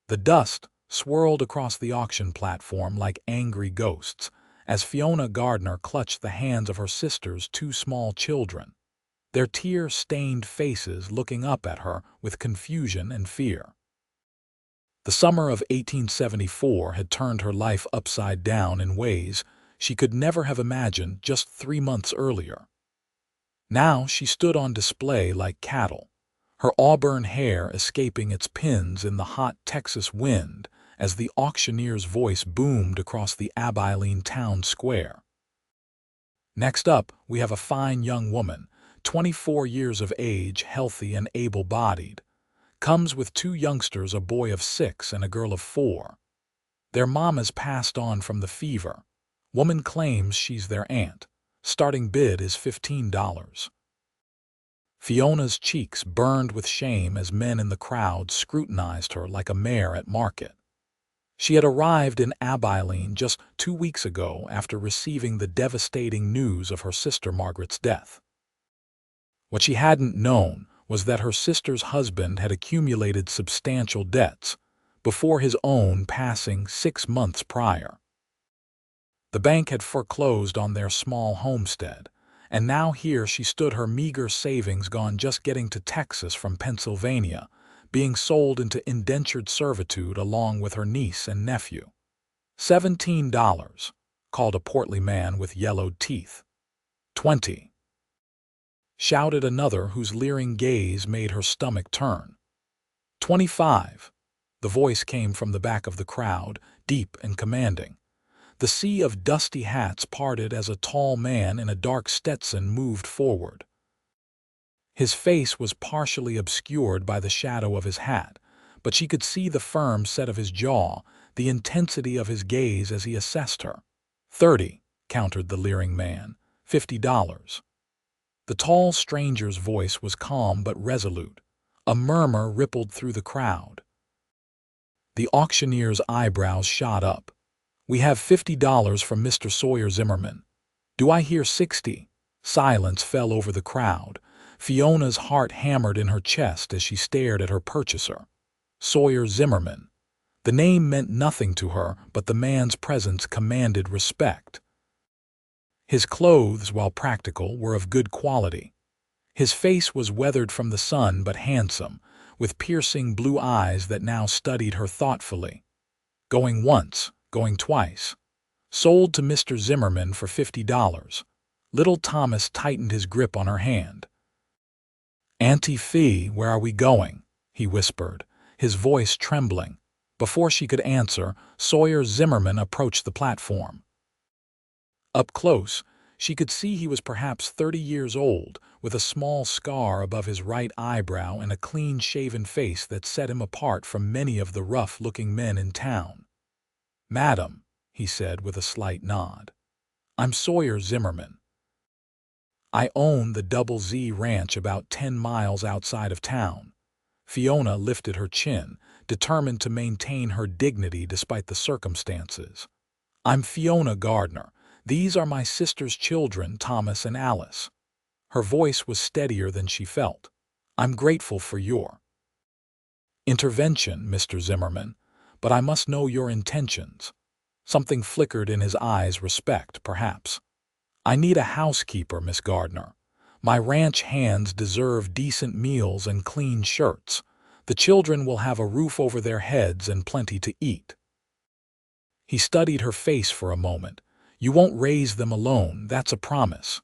The dust swirled across the auction platform like angry ghosts as Fiona Gardner clutched the hands of her sister's two small children, their tear-stained faces looking up at her with confusion and fear. The summer of 1874 had turned her life upside down in ways she could never have imagined just 3 months earlier. Now she stood on display like cattle, her auburn hair escaping its pins in the hot Texas wind as the auctioneer's voice boomed across the Abilene town square. Next up, we have a fine young woman, 24 years of age, healthy and able-bodied. Comes with two youngsters, a boy of 6 and a girl of 4. Their mamas passed on from the fever. Woman claims she's their aunt. Starting bid is $15. Fiona's cheeks burned with shame as men in the crowd scrutinized her like a mare at market. She had arrived in Abilene just 2 weeks ago after receiving the devastating news of her sister Margaret's death. What she hadn't known was that her sister's husband had accumulated substantial debts before his own passing 6 months prior. The bank had foreclosed on their small homestead, and now here she stood, her meager savings gone just getting to Texas from Pennsylvania, being sold into indentured servitude along with her niece and nephew. $17, called a portly man with yellowed teeth. 20, shouted another whose leering gaze made her stomach turn. 25, the voice came from the back of the crowd, deep and commanding. The sea of dusty hats parted as a tall man in a dark Stetson moved forward. His face was partially obscured by the shadow of his hat, but she could see the firm set of his jaw, the intensity of his gaze as he assessed her. 30, countered the leering man. $50. The tall stranger's voice was calm but resolute. A murmur rippled through the crowd. The auctioneer's eyebrows shot up. We have $50 from Mr. Sawyer Zimmerman. Do I hear 60? Silence fell over the crowd. Fiona's heart hammered in her chest as she stared at her purchaser. Sawyer Zimmerman. The name meant nothing to her, but the man's presence commanded respect. His clothes, while practical, were of good quality. His face was weathered from the sun but handsome, with piercing blue eyes that now studied her thoughtfully. Going once, going twice. Sold to Mr. Zimmerman for $50. Little Thomas tightened his grip on her hand. Auntie Fee, where are we going? He whispered, his voice trembling. Before she could answer, Sawyer Zimmerman approached the platform. Up close, she could see he was perhaps 30 years old, with a small scar above his right eyebrow and a clean-shaven face that set him apart from many of the rough-looking men in town. "Madam," he said with a slight nod, "I'm Sawyer Zimmerman. I own the Double Z Ranch about 10 miles outside of town." Fiona lifted her chin, determined to maintain her dignity despite the circumstances. "I'm Fiona Gardner. These are my sister's children, Thomas and Alice." Her voice was steadier than she felt. "I'm grateful for your intervention, Mr. Zimmerman, but I must know your intentions." Something flickered in his eyes, respect, perhaps. "I need a housekeeper, Miss Gardner. My ranch hands deserve decent meals and clean shirts. The children will have a roof over their heads and plenty to eat." He studied her face for a moment. "You won't raise them alone, that's a promise."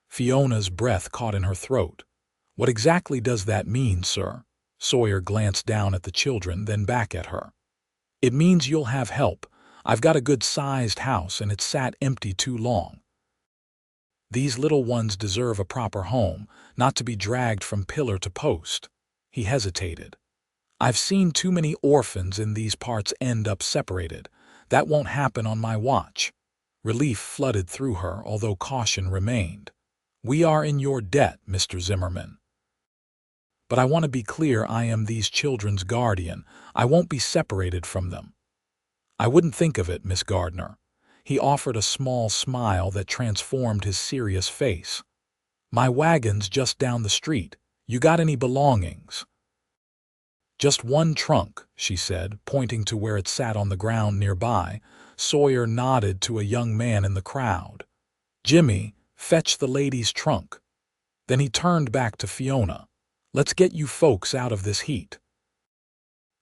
Fiona's breath caught in her throat. "What exactly does that mean, sir?" Sawyer glanced down at the children, then back at her. "It means you'll have help. I've got a good-sized house and it's sat empty too long. These little ones deserve a proper home, not to be dragged from pillar to post." He hesitated. "I've seen too many orphans in these parts end up separated. That won't happen on my watch." Relief flooded through her, although caution remained. "We are in your debt, Mr. Zimmerman. But I want to be clear, I am these children's guardian. I won't be separated from them." "I wouldn't think of it, Miss Gardner." He offered a small smile that transformed his serious face. "My wagon's just down the street. You got any belongings?" Just one trunk, she said, pointing to where it sat on the ground nearby. Sawyer nodded to a young man in the crowd. "Jimmy, fetch the lady's trunk." Then he turned back to Fiona. "Let's get you folks out of this heat."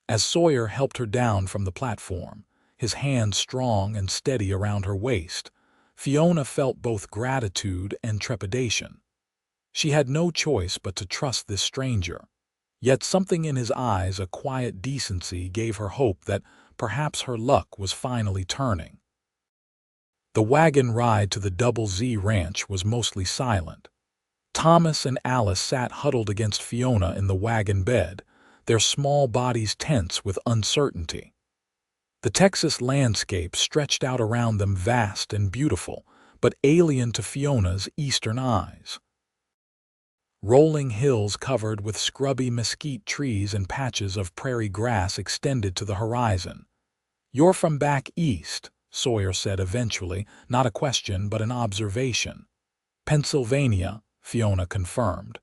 As Sawyer helped her down from the platform, his hand strong and steady around her waist, Fiona felt both gratitude and trepidation. She had no choice but to trust this stranger. Yet something in his eyes, a quiet decency, gave her hope that perhaps her luck was finally turning. The wagon ride to the Double Z Ranch was mostly silent. Thomas and Alice sat huddled against Fiona in the wagon bed, their small bodies tense with uncertainty. The Texas landscape stretched out around them, vast and beautiful, but alien to Fiona's eastern eyes. Rolling hills covered with scrubby mesquite trees and patches of prairie grass extended to the horizon. "You're from back east," Sawyer said eventually, not a question but an observation. "Pennsylvania," Fiona confirmed.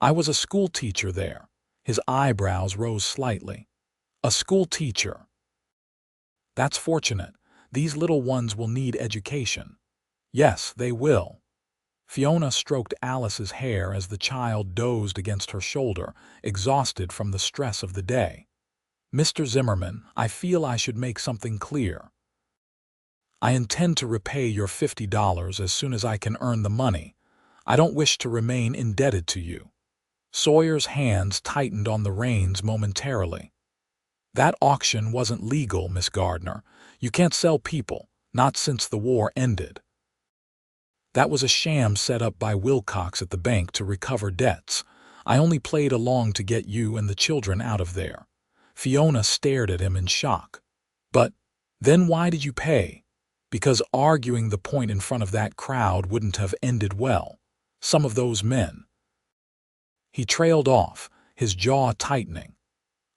"I was a school teacher there." His eyebrows rose slightly. "A school teacher? That's fortunate. These little ones will need education." "Yes, they will." Fiona stroked Alice's hair as the child dozed against her shoulder, exhausted from the stress of the day. "Mr. Zimmerman, I feel I should make something clear. I intend to repay your $50 as soon as I can earn the money. I don't wish to remain indebted to you." Sawyer's hands tightened on the reins momentarily. "That auction wasn't legal, Miss Gardner. You can't sell people, not since the war ended. That was a sham set up by Wilcox at the bank to recover debts. I only played along to get you and the children out of there." Fiona stared at him in shock. "But then why did you pay?" "Because arguing the point in front of that crowd wouldn't have ended well. Some of those men—" He trailed off, his jaw tightening.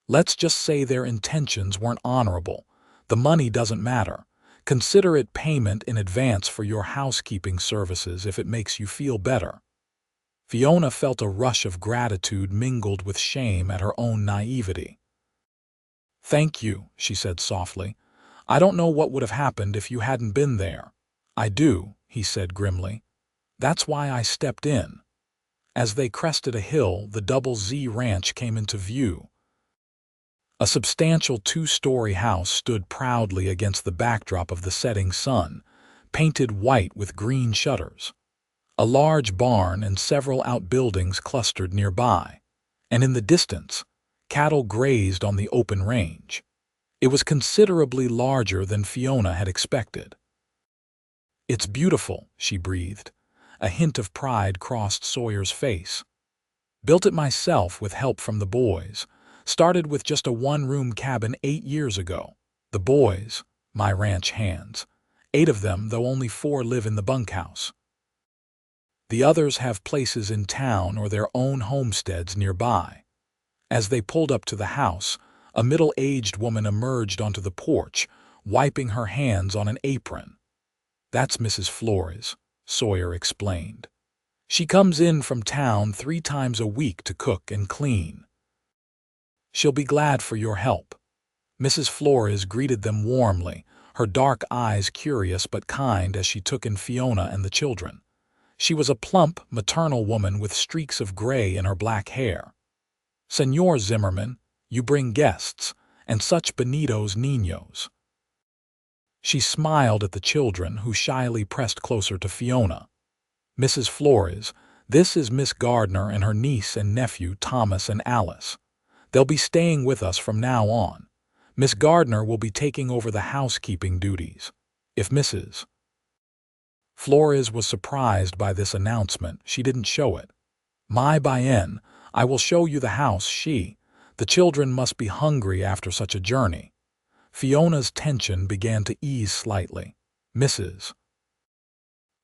"Let's just say their intentions weren't honorable. The money doesn't matter. Consider it payment in advance for your housekeeping services if it makes you feel better." Fiona felt a rush of gratitude mingled with shame at her own naivety. "Thank you," she said softly. "I don't know what would have happened if you hadn't been there." "I do," he said grimly. "That's why I stepped in." As they crested a hill, the Double Z Ranch came into view. A substantial two-story house stood proudly against the backdrop of the setting sun, painted white with green shutters. A large barn and several outbuildings clustered nearby, and in the distance, cattle grazed on the open range. It was considerably larger than Fiona had expected. "It's beautiful," she breathed. A hint of pride crossed Sawyer's face. "Built it myself with help from the boys. Started with just a one-room cabin 8 years ago. The boys, my ranch hands. 8 of them, though only 4 live in the bunkhouse. The others have places in town or their own homesteads nearby." As they pulled up to the house, a middle-aged woman emerged onto the porch, wiping her hands on an apron. "That's Mrs. Flores," Sawyer explained. "She comes in from town 3 times a week to cook and clean. She'll be glad for your help." Mrs. Flores greeted them warmly, her dark eyes curious but kind as she took in Fiona and the children. She was a plump, maternal woman with streaks of gray in her black hair. "Señor Zimmerman, you bring guests, and such bonitos niños." She smiled at the children, who shyly pressed closer to Fiona. "Mrs. Flores, this is Miss Gardner and her niece and nephew Thomas and Alice. They'll be staying with us from now on. Miss Gardner will be taking over the housekeeping duties. If Mrs. Flores was surprised by this announcement, she didn't show it. "My bien, I will show you the house." The children must be hungry after such a journey. Fiona's tension began to ease slightly. Mrs.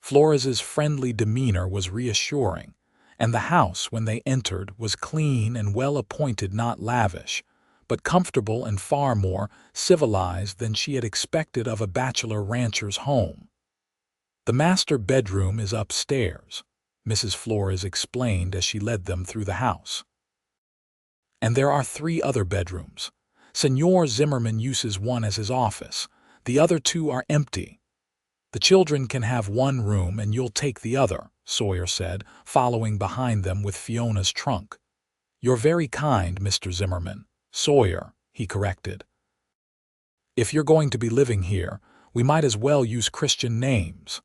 Flores's friendly demeanor was reassuring, and the house, when they entered, was clean and well-appointed, not lavish, but comfortable and far more civilized than she had expected of a bachelor rancher's home. "The master bedroom is upstairs," Mrs. Flores explained as she led them through the house. And there are 3 other bedrooms. Sawyer Zimmerman uses one as his office. The other 2 are empty. The children can have one room and you'll take the other, Sawyer said, following behind them with Fiona's trunk. You're very kind, Mr. Zimmerman. Sawyer, he corrected. If you're going to be living here, we might as well use Christian names.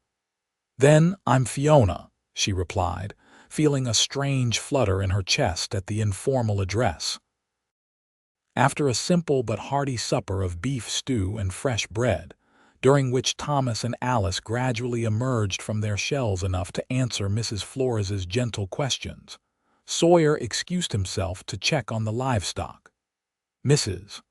Then I'm Fiona, she replied, feeling a strange flutter in her chest at the informal address. After a simple but hearty supper of beef stew and fresh bread, during which Thomas and Alice gradually emerged from their shells enough to answer Mrs. Flores's gentle questions, Sawyer excused himself to check on the livestock. Mrs.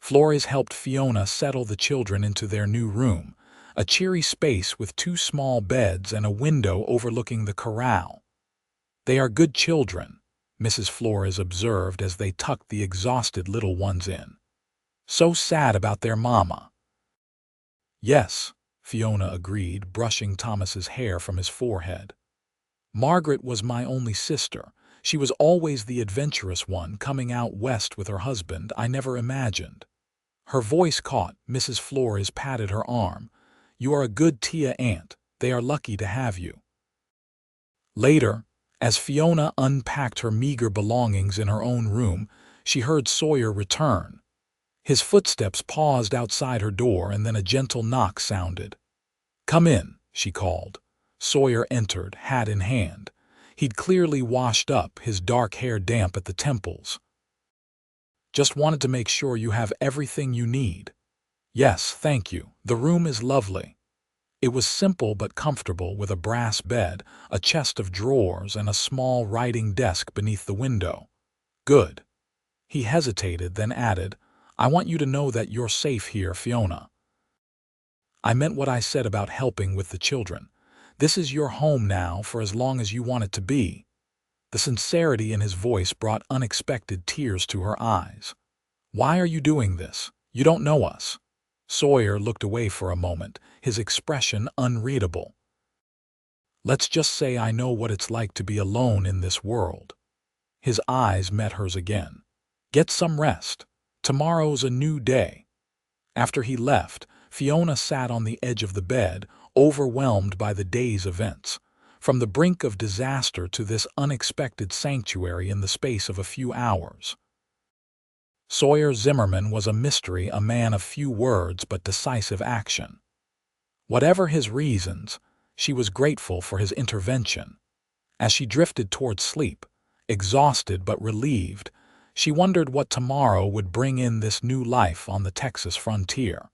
Flores helped Fiona settle the children into their new room, a cheery space with 2 small beds and a window overlooking the corral. They are good children, Mrs. Flores observed as they tucked the exhausted little ones in. So sad about their mama. Yes, Fiona agreed, brushing Thomas's hair from his forehead. Margaret was my only sister. She was always the adventurous one coming out west with her husband. I never imagined. Her voice caught. Mrs. Flores patted her arm. You are a good tia aunt. They are lucky to have you. Later, as Fiona unpacked her meager belongings in her own room, she heard Sawyer return. His footsteps paused outside her door and then a gentle knock sounded. Come in, she called. Sawyer entered, hat in hand. He'd clearly washed up, his dark hair damp at the temples. Just wanted to make sure you have everything you need. Yes, thank you. The room is lovely. It was simple but comfortable, with a brass bed, a chest of drawers, and a small writing desk beneath the window. Good. He hesitated, then added, I want you to know that you're safe here, Fiona. I meant what I said about helping with the children. This is your home now for as long as you want it to be. The sincerity in his voice brought unexpected tears to her eyes. Why are you doing this? You don't know us. Sawyer looked away for a moment, his expression unreadable. Let's just say I know what it's like to be alone in this world. His eyes met hers again. Get some rest. Tomorrow's a new day. After he left, Fiona sat on the edge of the bed, overwhelmed by the day's events. From the brink of disaster to this unexpected sanctuary in the space of a few hours. Sawyer Zimmerman was a mystery, a man of few words but decisive action. Whatever his reasons, she was grateful for his intervention. As she drifted toward sleep, exhausted but relieved, she wondered what tomorrow would bring in this new life on the Texas frontier.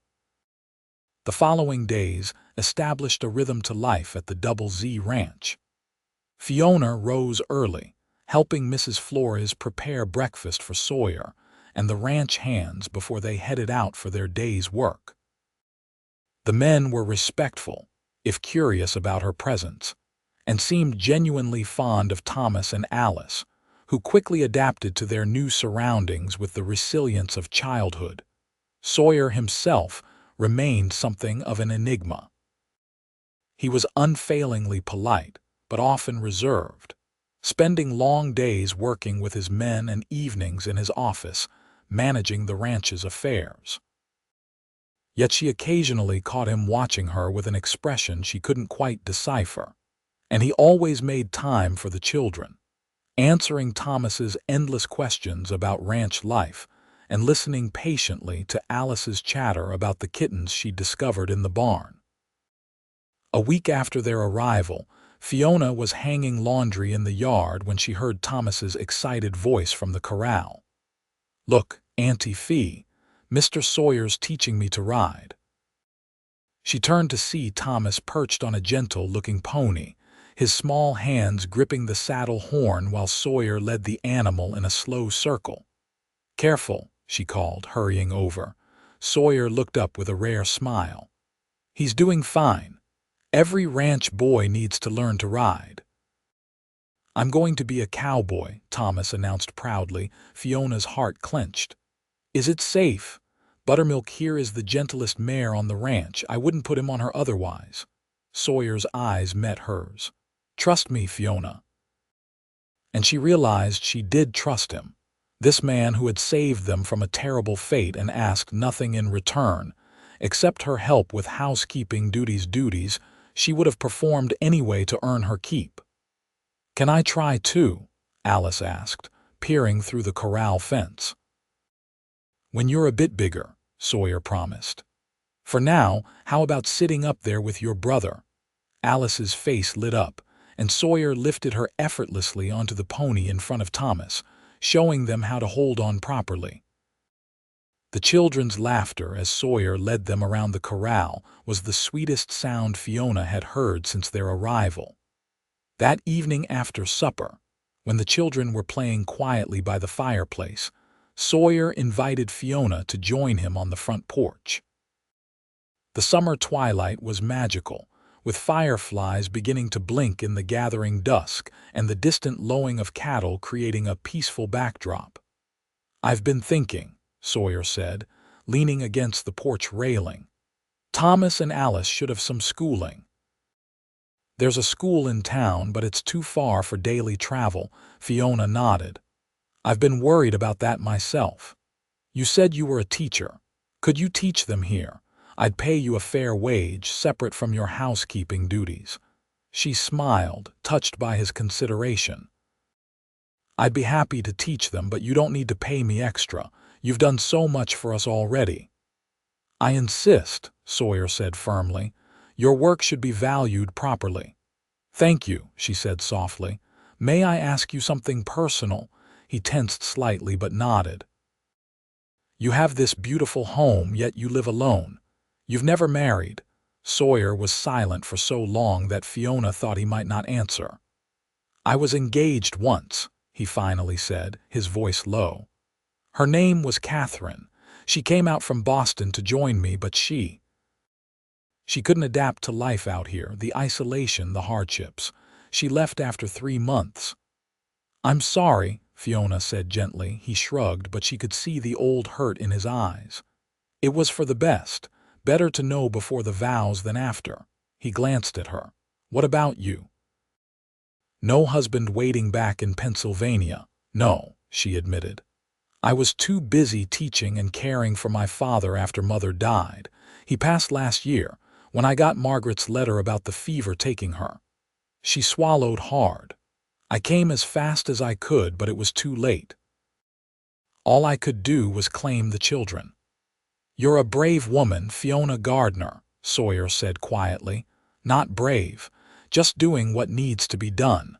The following days established a rhythm to life at the Double Z Ranch. Fiona rose early, helping Mrs. Flores prepare breakfast for Sawyer and the ranch hands before they headed out for their day's work. The men were respectful, if curious about her presence, and seemed genuinely fond of Thomas and Alice, who quickly adapted to their new surroundings with the resilience of childhood. Sawyer himself remained something of an enigma. He was unfailingly polite, but often reserved, spending long days working with his men and evenings in his office, managing the ranch's affairs. Yet she occasionally caught him watching her with an expression she couldn't quite decipher, and he always made time for the children, answering Thomas's endless questions about ranch life and listening patiently to Alice's chatter about the kittens she discovered in the barn. A week after their arrival, Fiona was hanging laundry in the yard when she heard Thomas's excited voice from the corral. Look, Auntie Fee, Mr. Sawyer's teaching me to ride. She turned to see Thomas perched on a gentle-looking pony, his small hands gripping the saddle horn while Sawyer led the animal in a slow circle. Careful, she called, hurrying over. Sawyer looked up with a rare smile. He's doing fine. Every ranch boy needs to learn to ride. I'm going to be a cowboy, Thomas announced proudly. Fiona's heart clenched. Is it safe? Buttermilk here is the gentlest mare on the ranch. I wouldn't put him on her otherwise. Sawyer's eyes met hers. Trust me, Fiona. And she realized she did trust him. This man who had saved them from a terrible fate and asked nothing in return, except her help with housekeeping duties she would have performed anyway to earn her keep. "Can I try too?" Alice asked, peering through the corral fence. "When you're a bit bigger," Sawyer promised. "For now, how about sitting up there with your brother?" Alice's face lit up, and Sawyer lifted her effortlessly onto the pony in front of Thomas, showing them how to hold on properly. The children's laughter as Sawyer led them around the corral was the sweetest sound Fiona had heard since their arrival. That evening after supper, when the children were playing quietly by the fireplace, Sawyer invited Fiona to join him on the front porch. The summer twilight was magical, with fireflies beginning to blink in the gathering dusk and the distant lowing of cattle creating a peaceful backdrop. "I've been thinking," Sawyer said, leaning against the porch railing. "Thomas and Alice should have some schooling." "There's a school in town, but it's too far for daily travel," Fiona nodded. "I've been worried about that myself. You said you were a teacher. Could you teach them here? I'd pay you a fair wage, separate from your housekeeping duties." She smiled, touched by his consideration. "I'd be happy to teach them, but you don't need to pay me extra. You've done so much for us already." "I insist," Sawyer said firmly. "Your work should be valued properly." "Thank you," she said softly. "May I ask you something personal?" He tensed slightly but nodded. "You have this beautiful home, yet you live alone. You've never married." Sawyer was silent for so long that Fiona thought he might not answer. "I was engaged once," he finally said, his voice low. "Her name was Catherine. She came out from Boston to join me, but she couldn't adapt to life out here, the isolation, the hardships. She left after 3 months." "I'm sorry," Fiona said gently. He shrugged, but she could see the old hurt in his eyes. "It was for the best. Better to know before the vows than after." He glanced at her. "What about you?" "No husband waiting back in Pennsylvania. No," she admitted. "I was too busy teaching and caring for my father after Mother died. He passed last year, when I got Margaret's letter about the fever taking her." She swallowed hard. "I came as fast as I could, but it was too late. All I could do was claim the children." "You're a brave woman, Fiona Gardner," Sawyer said quietly. "Not brave, just doing what needs to be done."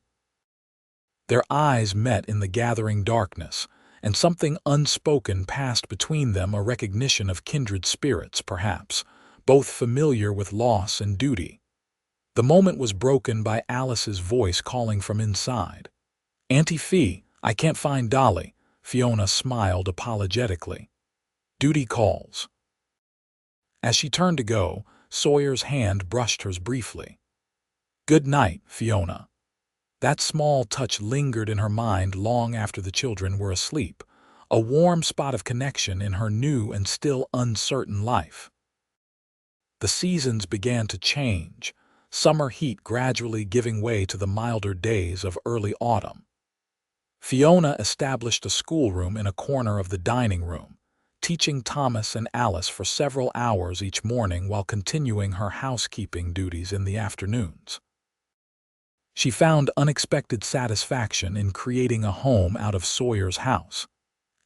Their eyes met in the gathering darkness, and something unspoken passed between them, a recognition of kindred spirits, perhaps, both familiar with loss and duty. The moment was broken by Alice's voice calling from inside. "Auntie Fee, I can't find Dolly." Fiona smiled apologetically. "Duty calls." As she turned to go, Sawyer's hand brushed hers briefly. "Good night, Fiona." That small touch lingered in her mind long after the children were asleep, a warm spot of connection in her new and still uncertain life. The seasons began to change, summer heat gradually giving way to the milder days of early autumn. Fiona established a schoolroom in a corner of the dining room, teaching Thomas and Alice for several hours each morning while continuing her housekeeping duties in the afternoons. She found unexpected satisfaction in creating a home out of Sawyer's house,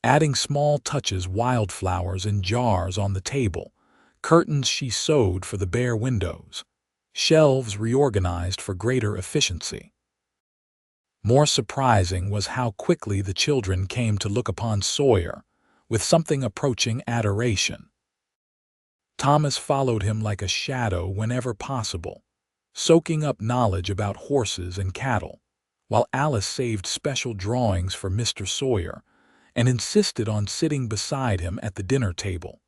adding small touches, wildflowers in jars on the table, curtains she sewed for the bare windows, shelves reorganized for greater efficiency. More surprising was how quickly the children came to look upon Sawyer with something approaching adoration. Thomas followed him like a shadow whenever possible, soaking up knowledge about horses and cattle, while Alice saved special drawings for Mr. Sawyer and insisted on sitting beside him at the dinner table.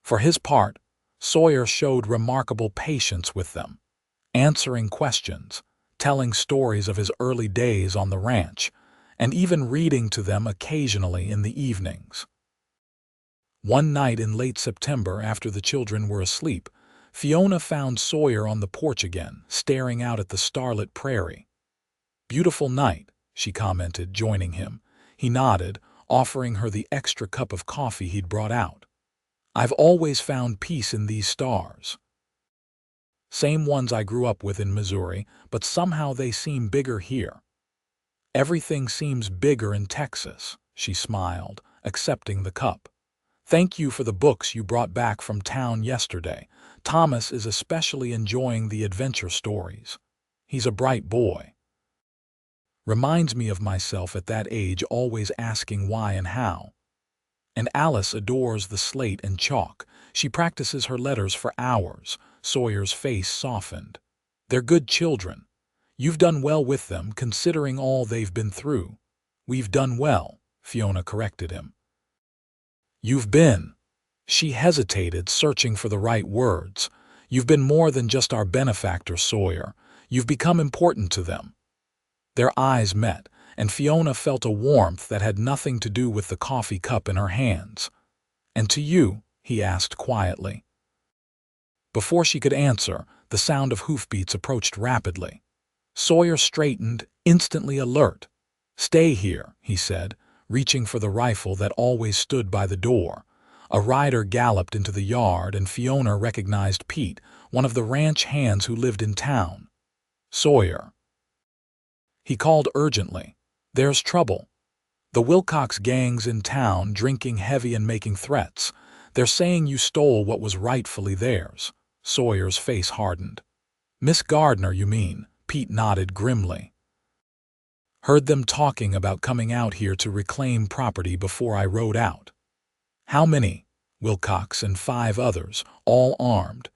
For his part, Sawyer showed remarkable patience with them, answering questions, telling stories of his early days on the ranch, and even reading to them occasionally in the evenings. One night in late September, after the children were asleep, Fiona found Sawyer on the porch again, staring out at the starlit prairie. "Beautiful night," she commented, joining him. He nodded, offering her the extra cup of coffee he'd brought out. "I've always found peace in these stars. Same ones I grew up with in Missouri, but somehow they seem bigger here." "Everything seems bigger in Texas," she smiled, accepting the cup. "Thank you for the books you brought back from town yesterday. Thomas is especially enjoying the adventure stories. He's a bright boy. Reminds me of myself at that age, always asking why and how. And Alice adores the slate and chalk. She practices her letters for hours." Sawyer's face softened. "They're good children. You've done well with them, considering all they've been through." "We've done well," Fiona corrected him. "You've been." She hesitated, searching for the right words. "You've been more than just our benefactor, Sawyer. You've become important to them." Their eyes met, and Fiona felt a warmth that had nothing to do with the coffee cup in her hands. "And to you?" he asked quietly. Before she could answer, the sound of hoofbeats approached rapidly. Sawyer straightened, instantly alert. "Stay here," he said, reaching for the rifle that always stood by the door. A rider galloped into the yard, and Fiona recognized Pete, one of the ranch hands who lived in town. "Sawyer," he called urgently, "there's trouble. The Wilcox gang's in town, drinking heavy and making threats. They're saying you stole what was rightfully theirs." Sawyer's face hardened. "Miss Gardner, you mean?" Pete nodded grimly. "Heard them talking about coming out here to reclaim property before I rode out." "How many?" "Wilcox and 5 others, all armed."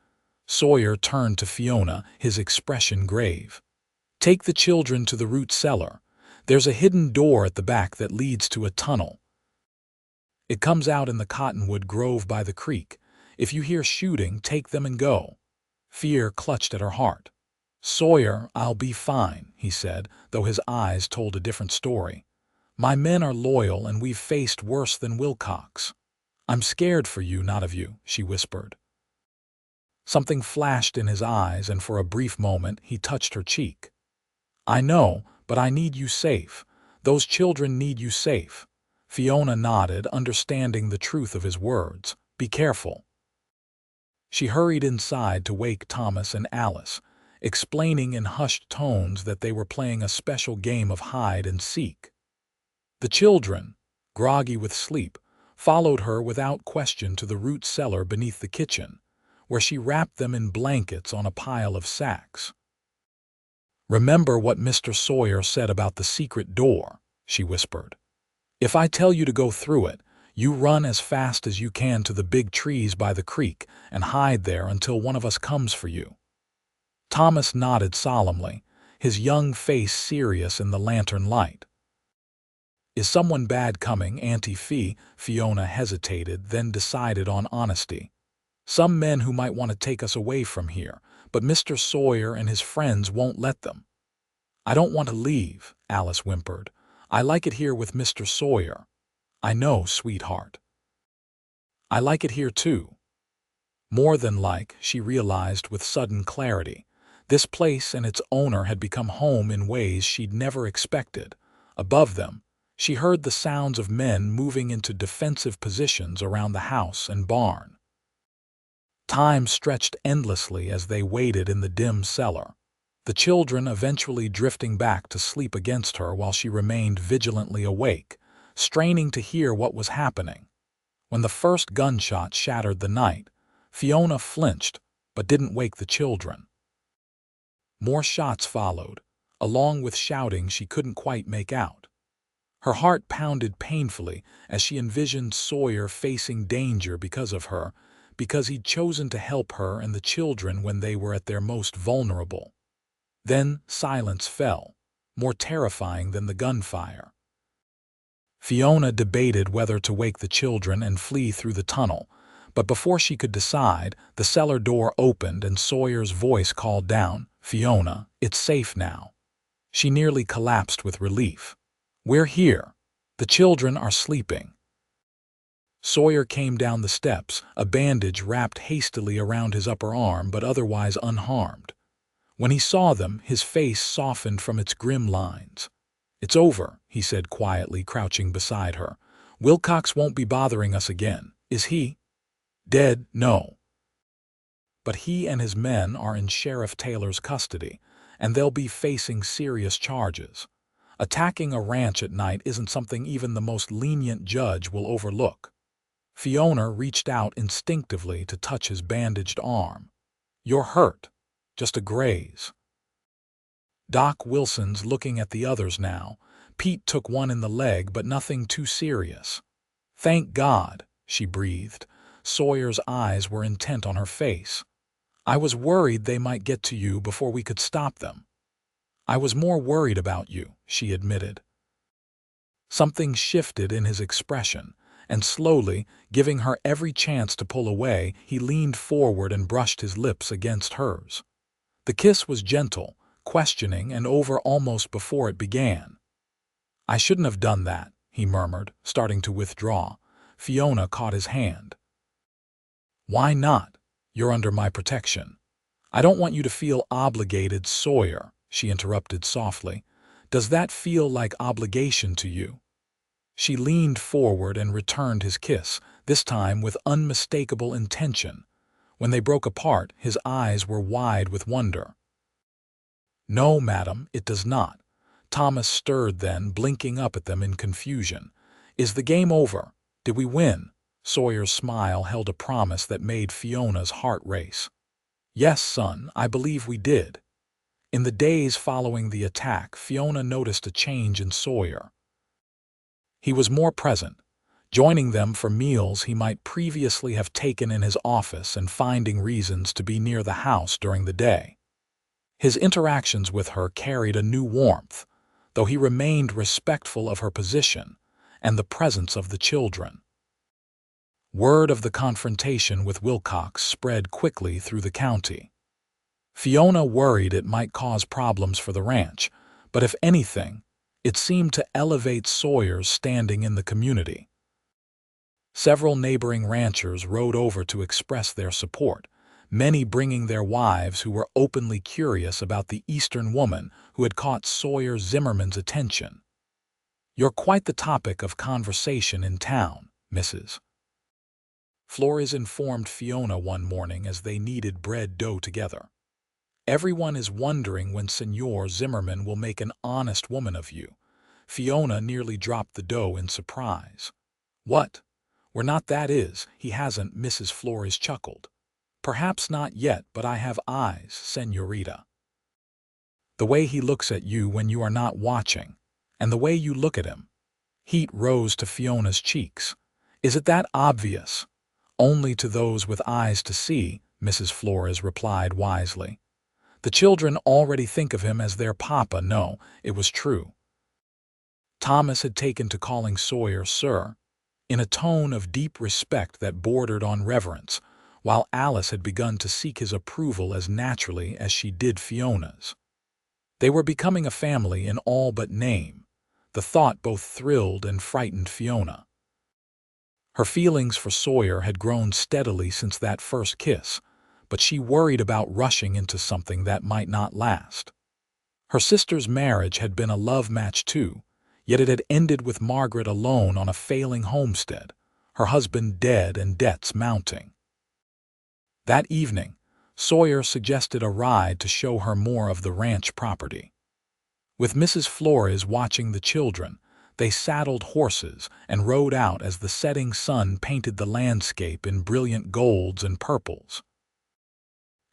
Sawyer turned to Fiona, his expression grave. "Take the children to the root cellar. There's a hidden door at the back that leads to a tunnel. It comes out in the cottonwood grove by the creek. If you hear shooting, take them and go." Fear clutched at her heart. "Sawyer, I'll be fine," he said, though his eyes told a different story. "My men are loyal, and we've faced worse than Wilcox." "I'm scared for you, not of you," she whispered. Something flashed in his eyes, and for a brief moment he touched her cheek. "I know, but I need you safe. Those children need you safe." Fiona nodded, understanding the truth of his words. "Be careful." She hurried inside to wake Thomas and Alice, explaining in hushed tones that they were playing a special game of hide and seek. The children, groggy with sleep, followed her without question to the root cellar beneath the kitchen, where she wrapped them in blankets on a pile of sacks. "Remember what Mr. Sawyer said about the secret door," she whispered. "If I tell you to go through it, you run as fast as you can to the big trees by the creek and hide there until one of us comes for you." Thomas nodded solemnly, his young face serious in the lantern light. "Is someone bad coming, Auntie Fee?" Fiona hesitated, then decided on honesty. "Some men who might want to take us away from here, but Mr. Sawyer and his friends won't let them." "I don't want to leave," Alice whimpered. "I like it here with Mr. Sawyer." "I know, sweetheart. I like it here too." More than like, she realized with sudden clarity. This place and its owner had become home in ways she'd never expected. Above them, she heard the sounds of men moving into defensive positions around the house and barn. Time stretched endlessly as they waited in the dim cellar, the children eventually drifting back to sleep against her while she remained vigilantly awake, straining to hear what was happening. When the first gunshot shattered the night, Fiona flinched but didn't wake the children. More shots followed, along with shouting she couldn't quite make out. Her heart pounded painfully as she envisioned Sawyer facing danger because of her, because he'd chosen to help her and the children when they were at their most vulnerable. Then silence fell, more terrifying than the gunfire. Fiona debated whether to wake the children and flee through the tunnel, but before she could decide, the cellar door opened and Sawyer's voice called down, "Fiona, it's safe now." She nearly collapsed with relief. "We're here. The children are sleeping." Sawyer came down the steps, a bandage wrapped hastily around his upper arm but otherwise unharmed. When he saw them, his face softened from its grim lines. "It's over," he said quietly, crouching beside her. "Wilcox won't be bothering us again, is he?" "Dead, no. But he and his men are in Sheriff Taylor's custody, and they'll be facing serious charges. Attacking a ranch at night isn't something even the most lenient judge will overlook." Fiona reached out instinctively to touch his bandaged arm. "You're hurt. Just a graze." Doc Wilson's looking at the others now. Pete took one in the leg, but nothing too serious. "Thank God," she breathed. Sawyer's eyes were intent on her face. "I was worried they might get to you before we could stop them." "I was more worried about you," she admitted. Something shifted in his expression, and slowly, giving her every chance to pull away, he leaned forward and brushed his lips against hers. The kiss was gentle, questioning, and over almost before it began. "I shouldn't have done that," he murmured, starting to withdraw. Fiona caught his hand. "Why not? You're under my protection." "I don't want you to feel obligated, Sawyer," she interrupted softly. "Does that feel like obligation to you?" She leaned forward and returned his kiss, this time with unmistakable intention. When they broke apart, his eyes were wide with wonder. "No, madam, it does not." Thomas stirred then, blinking up at them in confusion. "Is the game over? Did we win?" Sawyer's smile held a promise that made Fiona's heart race. "Yes, son, I believe we did." In the days following the attack, Fiona noticed a change in Sawyer. He was more present, joining them for meals he might previously have taken in his office and finding reasons to be near the house during the day. His interactions with her carried a new warmth, though he remained respectful of her position and the presence of the children. Word of the confrontation with Wilcox spread quickly through the county. Fiona worried it might cause problems for the ranch, but if anything, it seemed to elevate Sawyer's standing in the community. Several neighboring ranchers rode over to express their support, many bringing their wives who were openly curious about the Eastern woman who had caught Sawyer Zimmerman's attention. "You're quite the topic of conversation in town, Mrs. Flores informed Fiona one morning as they kneaded bread dough together. "Everyone is wondering when Senor Zimmerman will make an honest woman of you." Fiona nearly dropped the dough in surprise. "What? We're not, that is, he hasn't," Mrs. Flores chuckled. "Perhaps not yet, but I have eyes, señorita. The way he looks at you when you are not watching, and the way you look at him." Heat rose to Fiona's cheeks. "Is it that obvious?" "Only to those with eyes to see," Mrs. Flores replied wisely. "The children already think of him as their papa." No, it was true. Thomas had taken to calling Sawyer sir, in a tone of deep respect that bordered on reverence, while Alice had begun to seek his approval as naturally as she did Fiona's. They were becoming a family in all but name. The thought both thrilled and frightened Fiona. Her feelings for Sawyer had grown steadily since that first kiss, but she worried about rushing into something that might not last. Her sister's marriage had been a love match too, yet it had ended with Margaret alone on a failing homestead, her husband dead and debts mounting. That evening, Sawyer suggested a ride to show her more of the ranch property. With Mrs. Flores watching the children, they saddled horses and rode out as the setting sun painted the landscape in brilliant golds and purples.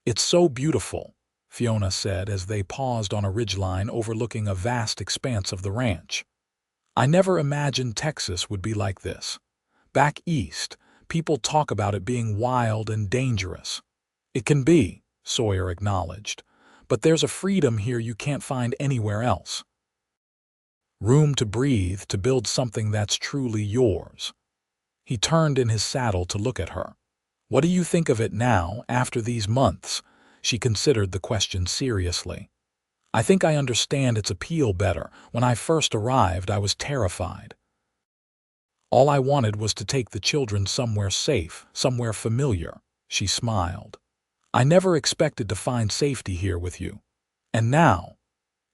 "It's so beautiful," Fiona said as they paused on a ridgeline overlooking a vast expanse of the ranch. "I never imagined Texas would be like this. Back east, people talk about it being wild and dangerous." "It can be," Sawyer acknowledged, "but there's a freedom here you can't find anywhere else. Room to breathe, to build something that's truly yours." He turned in his saddle to look at her. "What do you think of it now, after these months?" She considered the question seriously. "I think I understand its appeal better. When I first arrived, I was terrified. All I wanted was to take the children somewhere safe, somewhere familiar." She smiled. "I never expected to find safety here with you. And now,"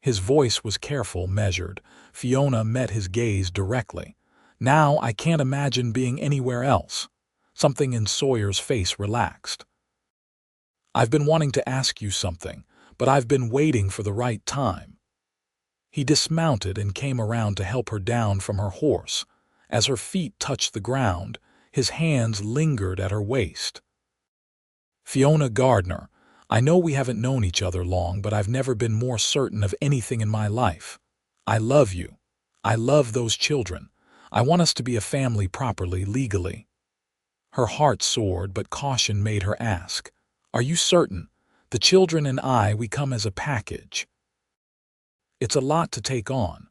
His voice was careful, measured. Fiona met his gaze directly. Now I can't imagine being anywhere else. Something in Sawyer's face relaxed. I've been wanting to ask you something, but I've been waiting for the right time. He dismounted and came around to help her down from her horse. As her feet touched the ground, his hands lingered at her waist. Fiona Gardner, I know we haven't known each other long, but I've never been more certain of anything in my life. I love you. I love those children. I want us to be a family properly, legally. Her heart soared, but caution made her ask, Are you certain? The children and I, we come as a package. It's a lot to take on.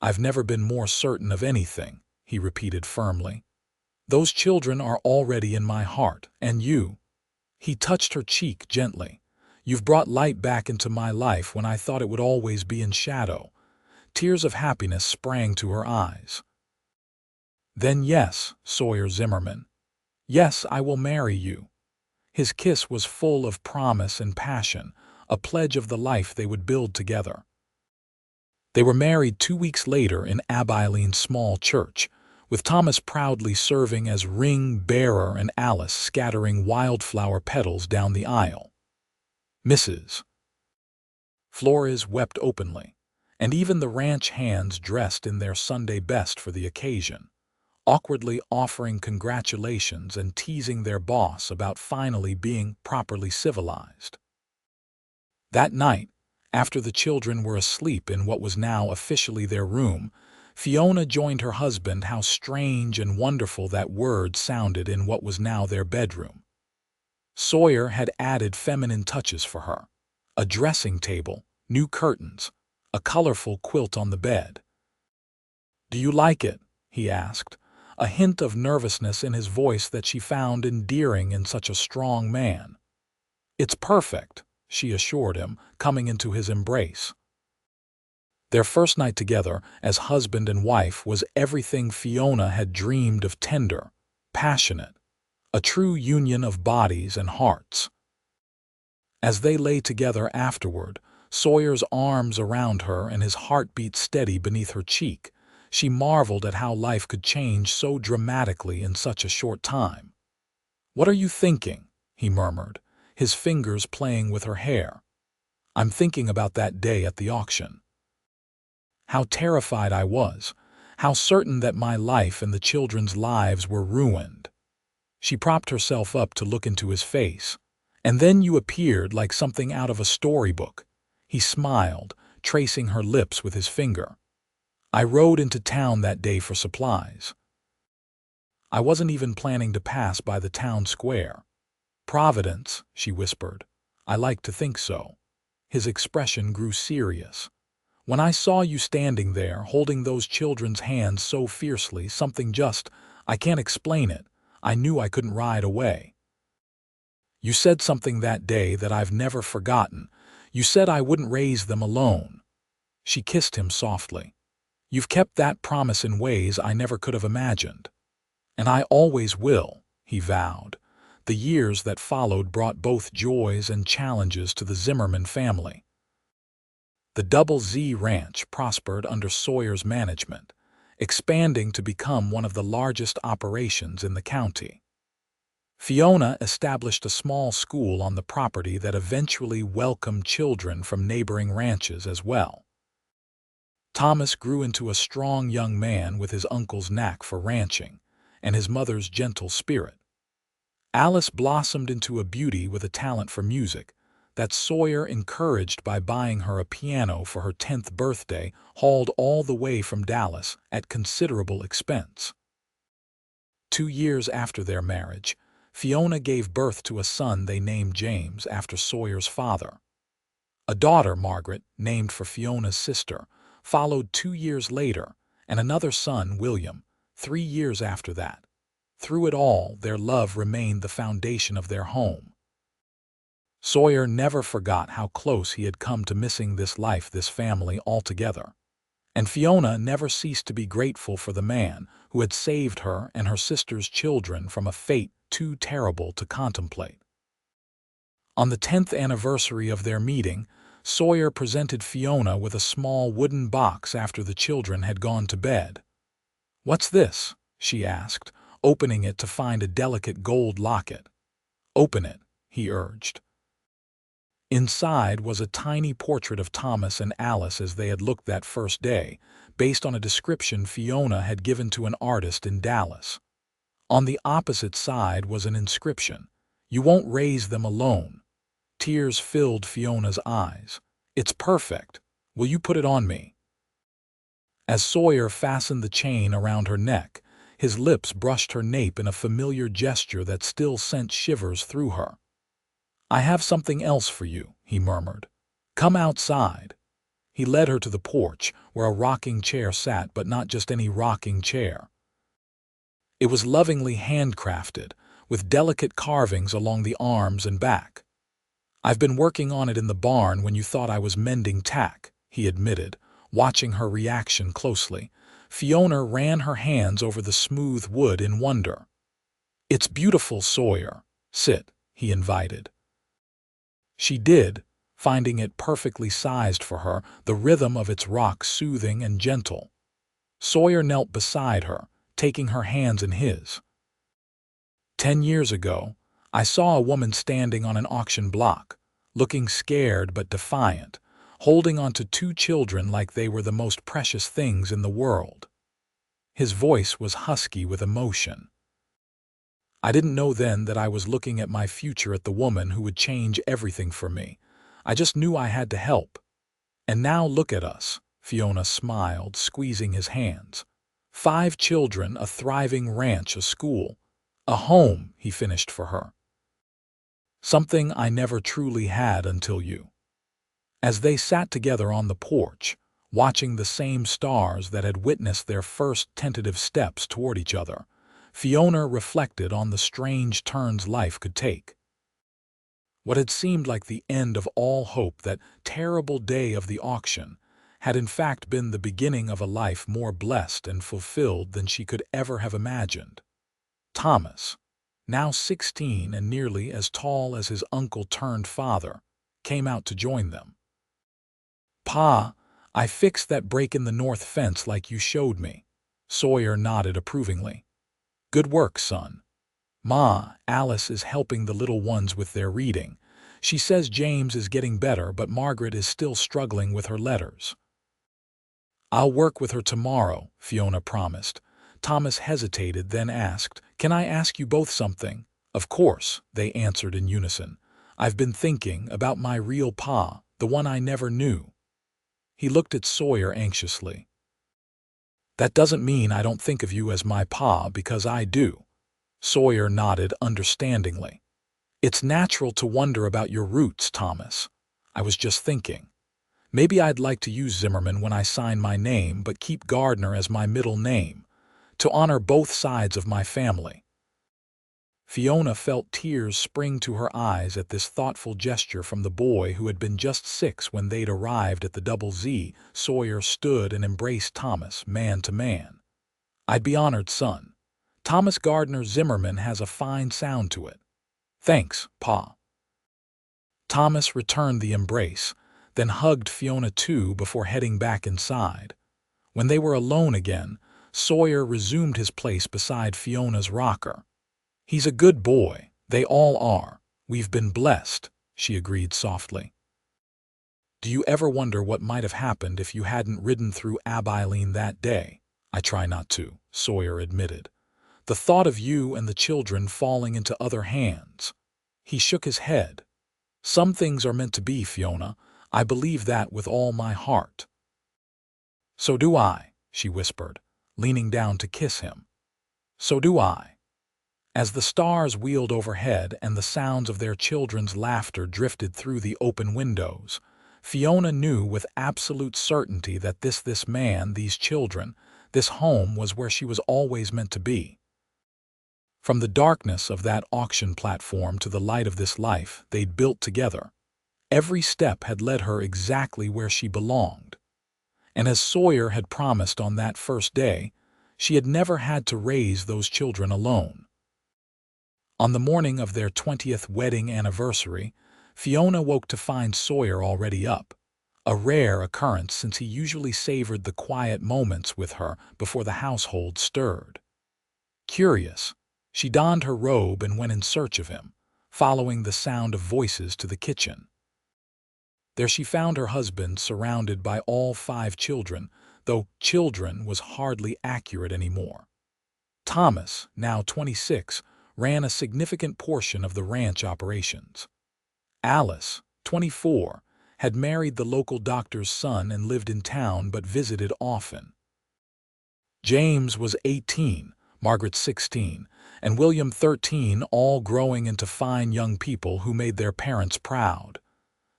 I've never been more certain of anything, he repeated firmly. Those children are already in my heart, and you. He touched her cheek gently. You've brought light back into my life when I thought it would always be in shadow. Tears of happiness sprang to her eyes. Then yes, Sawyer Zimmerman. Yes, I will marry you. His kiss was full of promise and passion, a pledge of the life they would build together. They were married 2 weeks later in Abilene's small church, with Thomas proudly serving as ring bearer and Alice scattering wildflower petals down the aisle. Mrs. Flores wept openly, and even the ranch hands dressed in their Sunday best for the occasion, awkwardly offering congratulations and teasing their boss about finally being properly civilized. That night, after the children were asleep in what was now officially their room, Fiona joined her husband. How strange and wonderful that word sounded in what was now their bedroom. Sawyer had added feminine touches for her. A dressing table, new curtains, a colorful quilt on the bed. "Do you like it?" he asked, a hint of nervousness in his voice that she found endearing in such a strong man. "It's perfect," she assured him, coming into his embrace. Their first night together as husband and wife was everything Fiona had dreamed of, tender, passionate, a true union of bodies and hearts. As they lay together afterward, Sawyer's arms around her and his heartbeat steady beneath her cheek, she marveled at how life could change so dramatically in such a short time. "What are you thinking?" he murmured, his fingers playing with her hair. "I'm thinking about that day at the auction. How terrified I was, how certain that my life and the children's lives were ruined." She propped herself up to look into his face. "And then you appeared like something out of a storybook." He smiled, tracing her lips with his finger. "I rode into town that day for supplies. I wasn't even planning to pass by the town square." "Providence," she whispered. "I like to think so." His expression grew serious. "When I saw you standing there, holding those children's hands so fiercely, something just, I can't explain it, I knew I couldn't ride away. You said something that day that I've never forgotten. You said I wouldn't raise them alone." She kissed him softly. "You've kept that promise in ways I never could have imagined." "And I always will," he vowed. The years that followed brought both joys and challenges to the Zimmerman family. The Double Z Ranch prospered under Sawyer's management, expanding to become one of the largest operations in the county. Fiona established a small school on the property that eventually welcomed children from neighboring ranches as well. Thomas grew into a strong young man with his uncle's knack for ranching and his mother's gentle spirit. Alice blossomed into a beauty with a talent for music that Sawyer encouraged by buying her a piano for her 10th birthday, hauled all the way from Dallas at considerable expense. 2 years after their marriage, Fiona gave birth to a son they named James after Sawyer's father. A daughter, Margaret, named for Fiona's sister, followed 2 years later, and another son, William, 3 years after that. Through it all, their love remained the foundation of their home. Sawyer never forgot how close he had come to missing this life, this family altogether. And Fiona never ceased to be grateful for the man who had saved her and her sister's children from a fate too terrible to contemplate. On the 10th anniversary of their meeting, Sawyer presented Fiona with a small wooden box after the children had gone to bed. "What's this?" she asked, opening it to find a delicate gold locket. "Open it," he urged. Inside was a tiny portrait of Thomas and Alice as they had looked that first day, based on a description Fiona had given to an artist in Dallas. On the opposite side was an inscription, "You won't raise them alone." Tears filled Fiona's eyes. "It's perfect. Will you put it on me?" As Sawyer fastened the chain around her neck, his lips brushed her nape in a familiar gesture that still sent shivers through her. "I have something else for you," he murmured. "Come outside." He led her to the porch, where a rocking chair sat, but not just any rocking chair. It was lovingly handcrafted, with delicate carvings along the arms and back. "I've been working on it in the barn when you thought I was mending tack," he admitted, watching her reaction closely. Fiona ran her hands over the smooth wood in wonder. "It's beautiful, Sawyer. Sit," he invited. She did, finding it perfectly sized for her, the rhythm of its rock soothing and gentle. Sawyer knelt beside her, taking her hands in his. 10 years ago, I saw a woman standing on an auction block, looking scared but defiant, holding onto 2 children like they were the most precious things in the world. His voice was husky with emotion. "I didn't know then that I was looking at my future, at the woman who would change everything for me. I just knew I had to help. And now look at us," Fiona smiled, squeezing his hands. 5 children, a thriving ranch, a school, a home," he finished for her. "Something I never truly had until you." As they sat together on the porch, watching the same stars that had witnessed their first tentative steps toward each other, Fiona reflected on the strange turns life could take. What had seemed like the end of all hope, that terrible day of the auction, had in fact been the beginning of a life more blessed and fulfilled than she could ever have imagined. Thomas, now 16 and nearly as tall as his uncle-turned-father, came out to join them. "Pa, I fixed that break in the north fence like you showed me." Sawyer nodded approvingly. "Good work, son. Ma, Alice is helping the little ones with their reading. She says James is getting better, but Margaret is still struggling with her letters." "I'll work with her tomorrow," Fiona promised. Thomas hesitated, then asked, "Can I ask you both something?" "Of course," they answered in unison. "I've been thinking about my real pa, the one I never knew." He looked at Sawyer anxiously. "That doesn't mean I don't think of you as my pa, because I do." Sawyer nodded understandingly. "It's natural to wonder about your roots, Thomas. I was just thinking. Maybe I'd like to use Zimmerman when I sign my name, but keep Gardner as my middle name, to honor both sides of my family." Fiona felt tears spring to her eyes at this thoughtful gesture from the boy who had been just 6 when they'd arrived at the Double Z. Sawyer stood and embraced Thomas, man to man. "I'd be honored, son. Thomas Gardner Zimmerman has a fine sound to it." "Thanks, Pa." Thomas returned the embrace, then hugged Fiona too before heading back inside. When they were alone again, Sawyer resumed his place beside Fiona's rocker. "He's a good boy. They all are. We've been blessed," she agreed softly. "Do you ever wonder what might have happened if you hadn't ridden through Abilene that day?" "I try not to," Sawyer admitted. "The thought of you and the children falling into other hands." He shook his head. "Some things are meant to be, Fiona. I believe that with all my heart." "So do I," she whispered, leaning down to kiss him. "So do I." As the stars wheeled overhead and the sounds of their children's laughter drifted through the open windows, Fiona knew with absolute certainty that this man, these children, this home was where she was always meant to be. From the darkness of that auction platform to the light of this life they'd built together, every step had led her exactly where she belonged. And as Sawyer had promised on that first day, she had never had to raise those children alone. On the morning of their 20th wedding anniversary, Fiona woke to find Sawyer already up, a rare occurrence since he usually savored the quiet moments with her before the household stirred. Curious, she donned her robe and went in search of him, following the sound of voices to the kitchen. There she found her husband surrounded by all 5 children, though children was hardly accurate anymore. Thomas, now 26, ran a significant portion of the ranch operations. Alice, 24, had married the local doctor's son and lived in town but visited often. James was 18, Margaret 16, and William 13, all growing into fine young people who made their parents proud.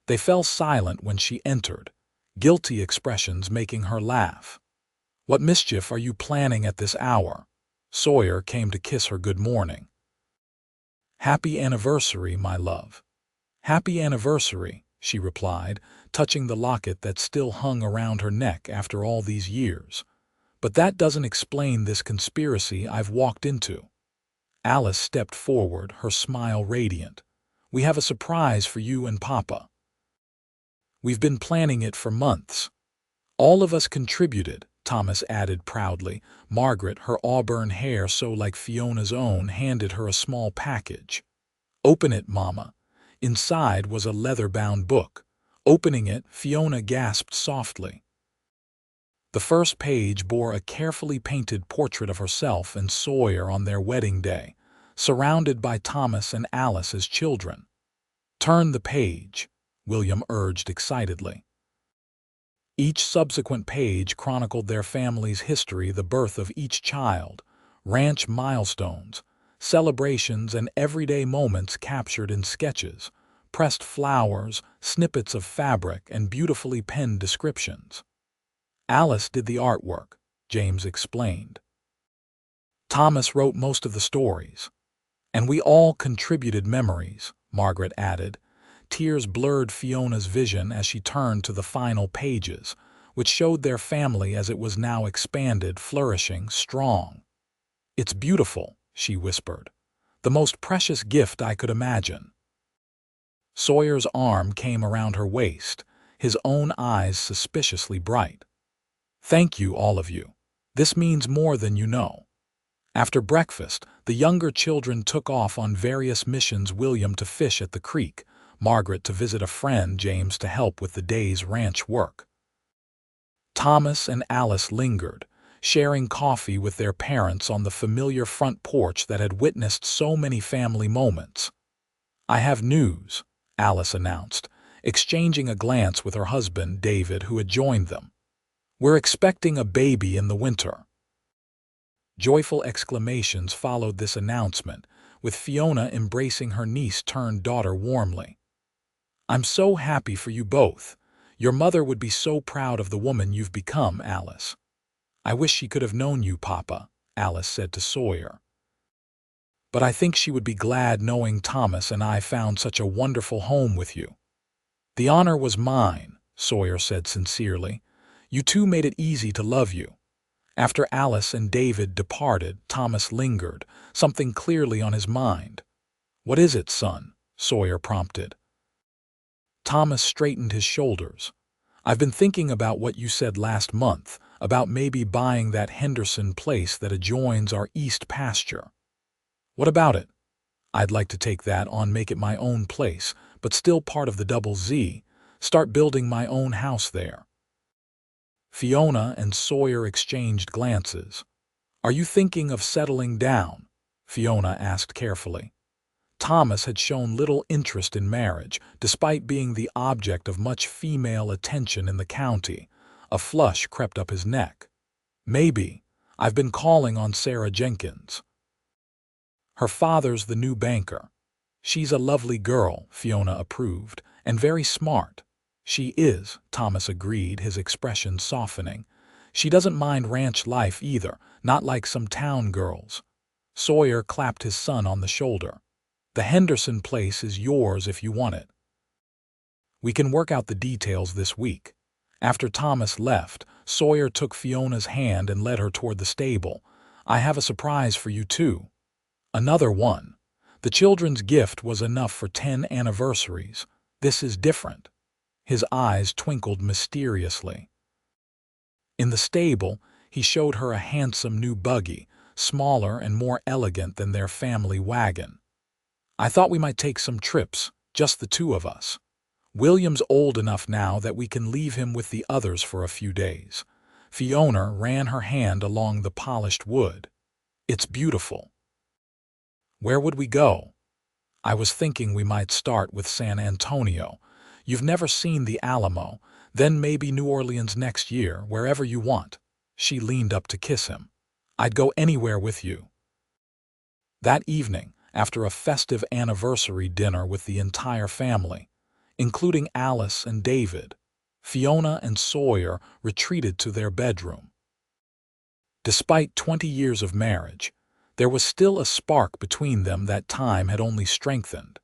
They fell silent when she entered, guilty expressions making her laugh. "What mischief are you planning at this hour?" Sawyer came to kiss her good morning. "Happy anniversary, my love." "Happy anniversary," she replied, touching the locket that still hung around her neck after all these years. "But that doesn't explain this conspiracy I've walked into." Alice stepped forward, her smile radiant. "We have a surprise for you and Papa. We've been planning it for months. All of us contributed," Thomas added proudly. Margaret, her auburn hair so like Fiona's own, handed her a small package. "Open it, Mama." Inside was a leather-bound book. Opening it, Fiona gasped softly. The first page bore a carefully painted portrait of herself and Sawyer on their wedding day, surrounded by Thomas and Alice as children. "Turn the page," William urged excitedly. Each subsequent page chronicled their family's history, the birth of each child, ranch milestones, celebrations, and everyday moments captured in sketches, pressed flowers, snippets of fabric, and beautifully penned descriptions. "Alice did the artwork," James explained. "Thomas wrote most of the stories. And we all contributed memories," Margaret added. Tears blurred Fiona's vision as she turned to the final pages, which showed their family as it was now expanded, flourishing, strong. "It's beautiful," she whispered. "The most precious gift I could imagine." Sawyer's arm came around her waist, his own eyes suspiciously bright. "Thank you, all of you. This means more than you know." After breakfast, the younger children took off on various missions, William to fish at the creek, Margaret to visit a friend, James to help with the day's ranch work. Thomas and Alice lingered, sharing coffee with their parents on the familiar front porch that had witnessed so many family moments. "I have news," Alice announced, exchanging a glance with her husband, David, who had joined them. "We're expecting a baby in the winter." Joyful exclamations followed this announcement, with Fiona embracing her niece-turned-daughter warmly. "I'm so happy for you both. Your mother would be so proud of the woman you've become, Alice." "I wish she could have known you, Papa," Alice said to Sawyer. "But I think she would be glad knowing Thomas and I found such a wonderful home with you." "The honor was mine," Sawyer said sincerely. "You two made it easy to love you." After Alice and David departed, Thomas lingered, something clearly on his mind. "What is it, son?" Sawyer prompted. Thomas straightened his shoulders. "I've been thinking about what you said last month, about maybe buying that Henderson place that adjoins our east pasture." "What about it?" "I'd like to take that on, make it my own place, but still part of the Double Z, start building my own house there." Fiona and Sawyer exchanged glances. "Are you thinking of settling down?" Fiona asked carefully. Thomas had shown little interest in marriage, despite being the object of much female attention in the county. A flush crept up his neck. "Maybe. I've been calling on Sarah Jenkins. Her father's the new banker." "She's a lovely girl," Fiona approved, "and very smart." "She is," Thomas agreed, his expression softening. "She doesn't mind ranch life either, not like some town girls." Sawyer clapped his son on the shoulder. "The Henderson place is yours if you want it. We can work out the details this week." After Thomas left, Sawyer took Fiona's hand and led her toward the stable. "I have a surprise for you too." "Another one." The children's gift was enough for 10 anniversaries. This is different." His eyes twinkled mysteriously. In the stable, he showed her a handsome new buggy, smaller and more elegant than their family wagon. "I thought we might take some trips, just the two of us. William's old enough now that we can leave him with the others for a few days." Fiona ran her hand along the polished wood. "It's beautiful." "Where would we go?" "I was thinking we might start with San Antonio. You've never seen the Alamo, then maybe New Orleans next year, wherever you want." She leaned up to kiss him. "I'd go anywhere with you." That evening, after a festive anniversary dinner with the entire family, including Alice and David, Fiona and Sawyer retreated to their bedroom. Despite 20 years of marriage, there was still a spark between them that time had only strengthened,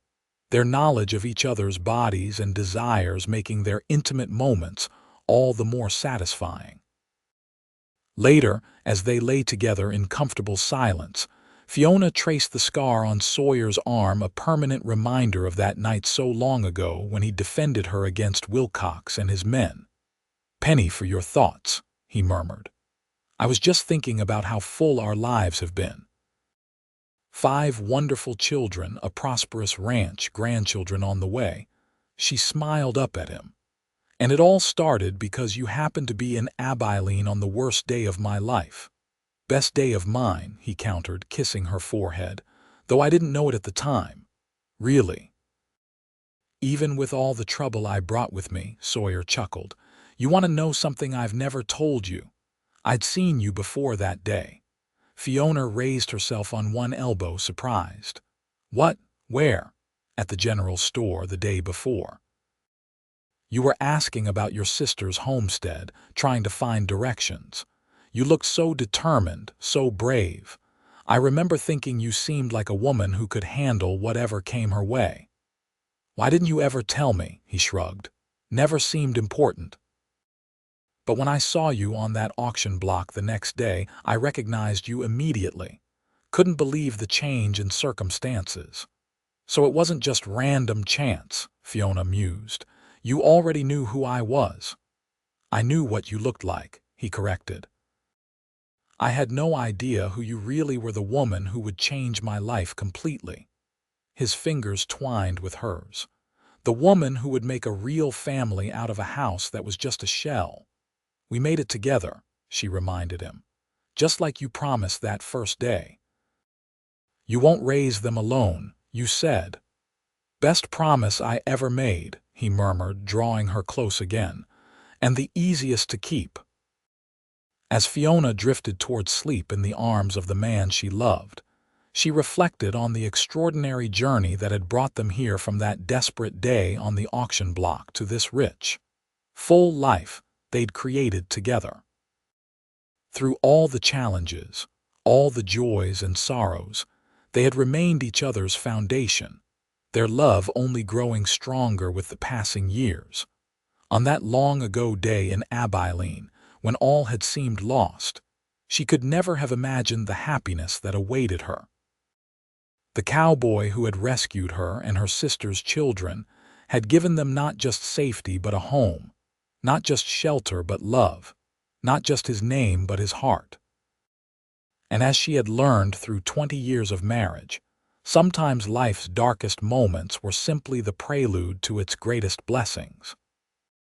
their knowledge of each other's bodies and desires making their intimate moments all the more satisfying. Later, as they lay together in comfortable silence, Fiona traced the scar on Sawyer's arm, a permanent reminder of that night so long ago when he defended her against Wilcox and his men. "Penny for your thoughts," he murmured. "I was just thinking about how full our lives have been. 5 wonderful children, a prosperous ranch, grandchildren on the way." She smiled up at him. "And it all started because you happened to be in Abilene on the worst day of my life." "Best day of mine," he countered, kissing her forehead, "though I didn't know it at the time." "Really?" "Even with all the trouble I brought with me," Sawyer chuckled. "You want to know something I've never told you? I'd seen you before that day." Fiona raised herself on one elbow, surprised. "What? Where?" "At the general store the day before. You were asking about your sister's homestead, trying to find directions. You looked so determined, so brave. I remember thinking you seemed like a woman who could handle whatever came her way." "Why didn't you ever tell me?" he shrugged. "Never seemed important. But when I saw you on that auction block the next day, I recognized you immediately. Couldn't believe the change in circumstances." "So it wasn't just random chance," Fiona mused. "You already knew who I was." "I knew what you looked like," he corrected. "I had no idea who you really were, the woman who would change my life completely." His fingers twined with hers. "The woman who would make a real family out of a house that was just a shell." "We made it together," she reminded him. "Just like you promised that first day." "You won't raise them alone," you said. "Best promise I ever made," he murmured, drawing her close again. "And the easiest to keep." As Fiona drifted toward sleep in the arms of the man she loved, she reflected on the extraordinary journey that had brought them here, from that desperate day on the auction block to this rich, full life they'd created together. Through all the challenges, all the joys and sorrows, they had remained each other's foundation, their love only growing stronger with the passing years. On that long-ago day in Abilene, when all had seemed lost, she could never have imagined the happiness that awaited her. The cowboy who had rescued her and her sister's children had given them not just safety but a home, not just shelter but love, not just his name but his heart. And as she had learned through 20 years of marriage, sometimes life's darkest moments were simply the prelude to its greatest blessings.